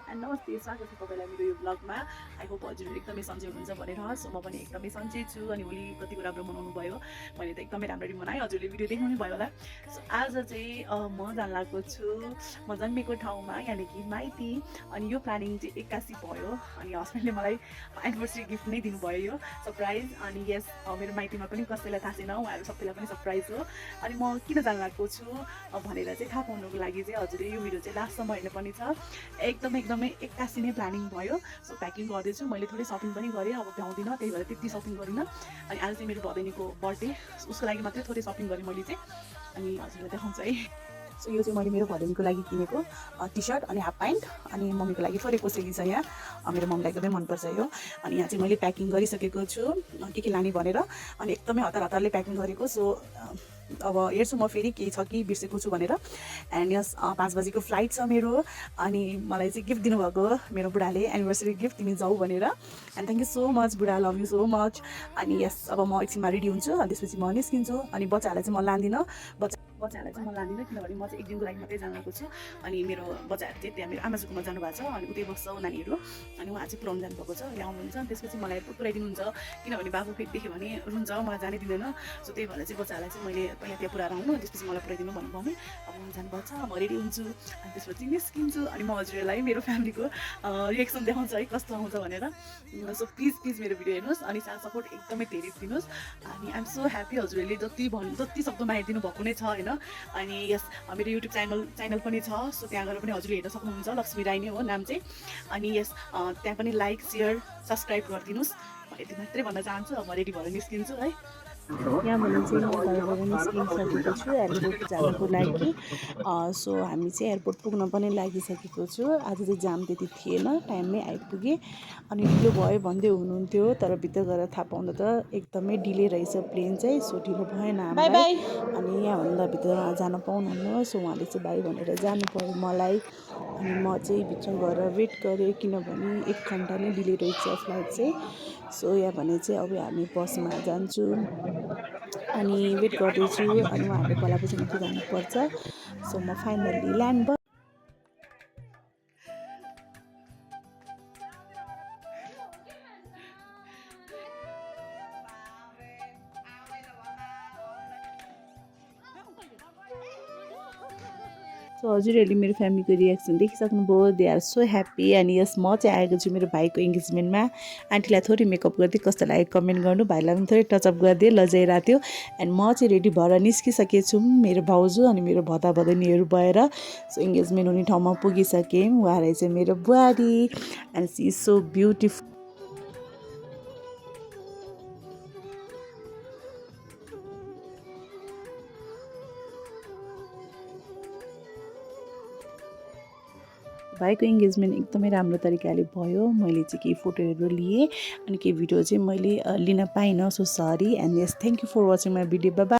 And नमस्ते, स्वागत छ तपाईँलाई मेरो यो ब्लगमा। आई होप हजुरहरू एकदमै सन्चै हुनुहुन्छ भनेर। सो म पनि एकदमै सन्चै छु। अनि होली कतिको राम्रो मनाउनु भयो, मैले त एकदमै राम्ररी मनाएँ, हजुरले भिडियो देख्नु भयो होला। सो आज चाहिँ म जान लागेको छु म जन्मेको ठाउँमा, यानि कि माइती। अनि यो प्लानिङ चाहिँ 81 भयो। अनि हस्बेन्डले मलाई एनिभर्सरी गिफ्ट नै दिनुभयो, यो सरप्राइज। अनि यस, मेरो माइतीमा पनि कसैलाई थाहा छैन, उहाँहरू सबैलाई पनि सरप्राइज हो। अनि म किन जान लागेको छु भनेर चाहिँ थाहा पाउनुको लागि चाहिँ हजुरले यो भिडियो चाहिँ लास्टसम्म हेर्नुपर्ने छ। एकदमै 81 नै प्लानिङ भयो। सो प्याकिङ गर्दैछु, मैले थोरै सपिङ पनि गरेँ, अब भ्याउँदिनँ, त्यही भएर त्यति सपिङ गरिनँ। अनि आज चाहिँ मेरो भदैनीको बर्थडे, उसको लागि मात्रै थोरै सपिङ गरेँ मैले चाहिँ। अनि हजुरलाई देखाउँछु है। सो यो चाहिँ मैले मेरो भदैनीको लागि किनेको टी सर्ट अनि हाफ प्यान्ट। अनि मम्मीको लागि थोरै कोसेली छ यहाँ, मेरो मम्मीलाई एकदमै मनपर्छ यो। अनि यहाँ चाहिँ मैले प्याकिङ गरिसकेको छु के लाने भनेर। अनि एकदमै हतारले प्याकिङ गरेको। सो अब हेर्छु म फेरि केही छ कि बिर्सेको छु भनेर। एन्ड यस 5 बजीको फ्लाइट छ मेरो। अनि मलाई चाहिँ गिफ्ट दिनुभएको मेरो बुढाले, एनिभर्सरी गिफ्ट, तिमी जाऊ भनेर। And thank you so much बुढा, लभ यू सो मच। अनि यस, अब म एकछिनमा रेडी हुन्छु, अनि त्यसपछि म निस्किन्छु। अनि बच्चाहरूलाई चाहिँ म लाँदिनँ, बच्चाहरूलाई चाहिँ म लाँदिनँ, किनभने म चाहिँ एक दिनको लागि मात्रै जान लागेको छु। अनि मेरो बच्चाहरू चाहिँ त्यहाँ मेरो आमाजुकोमा जानुभएको छ, अनि उतै बस्छ नानीहरू। अनि उहाँ चाहिँ पुऱ्याउनु जानुभएको छ, ल्याउनुहुन्छ। अनि त्यसपछि मलाई पुऱ्याइदिनुहुन्छ, किनभने बाबु फेरि देख्यो भने रुन्छ, मलाई जानै दिँदैन। सो त्यही भएर चाहिँ बच्चाहरूलाई चाहिँ मैले पहिला त्यहाँ पुऱ्याएर आउनु, त्यसपछि मलाई पुऱ्याइदिनु भन्नुभयो। मम्मी अब जानुभएको छ, म रेडी हुन्छु, अनि त्यसपछि निस्किन्छु। अनि म हजुरहरूलाई मेरो फ्यामिलीको रिएक्सन देखाउँछु है, कस्तो आउँछ भनेर। सो प्लिज मेरो भिडियो हेर्नुहोस्, अनि साथ सपोर्ट एकदमै धेरै दिनुहोस्। अनि आइएम सो ह्याप्पी, हजुरहरूले जति सक्दो माया दिनु भएको नै छ होइन। अनि यस, मेरो युट्युब च्यानल पनि छ। सो त्यहाँ गएर पनि हजुरले हेर्न सक्नुहुन्छ, लक्ष्मी राई नै हो नाम चाहिँ। अनि यस, त्यहाँ पनि लाइक सेयर सब्सक्राइब गरिदिनुहोस्। यति मात्रै भन्न चाहन्छु। अब म रेडी भएर निस्किन्छु है। यहाँबाट चाहिँ म घरबाट निस्किसकेको छु एयरपोर्ट जानको लागि। सो हामी चाहिँ एयरपोर्ट पुग्न पनि लागिसकेको छु। आज चाहिँ जाम त्यति थिएन, टाइममै आइपुगेँ। अनि ढिलो भयो भन्दै हुनुहुन्थ्यो, तर भित्र गएर थाहा पाउँदा त एकदमै डिले रहेछ प्लेन चाहिँ। सो ढिलो भएन हामीलाई। अनि यहाँभन्दा भित्र जान पाउनुहुन्न, सो उहाँले चाहिँ बाई भनेर जानु पऱ्यो मलाई। अनि म चाहिँ भित्र गएर वेट गरेँ, किनभने 1 घन्टा नै डिले रहेछ फ्लाइट चाहिँ। सो यहाँ भने चाहिँ अब हामी बसमा जान्छौँ। अनि वेट गर्दैछु, अनि उहाँहरूले बोलाएपछि मात्रै जानुपर्छ। सो म फाइनल्ली ल्यान्ड भयो। सो हजुरहरूले मेरो फ्यामिलीको रियाक्सन देखिसक्नुभयो, दे आर सो ह्याप्पी। अनि यस, म चाहिँ आएको छु मेरो भाइको इङ्गेजमेन्टमा। आन्टीलाई थोरै मेकअप गरिदिएँ, कस्तो लाग्यो कमेन्ट गर्नु। भाइलाई पनि थोरै टचअप गरिदिएँ, लजाइरहेको थियो। एन्ड म चाहिँ रेडी भएर निस्किसकेछु, मेरो भाउजू अनि मेरो भदैनीहरू भएर। सो इङ्गेजमेन्ट हुने ठाउँमा पुगिसकेँ। उहाँहरू चाहिँ मेरो बुहारी, and she is so beautiful. भाइको इङ्गेजमेन्ट एकदमै राम्रो तरिकाले भयो। मैले चाहिँ केही फोटोहरू लिएँ, अनि केही भिडियो चाहिँ मैले लिन पाइनँ, so sorry. And yes, thank you for watching my video, bye by.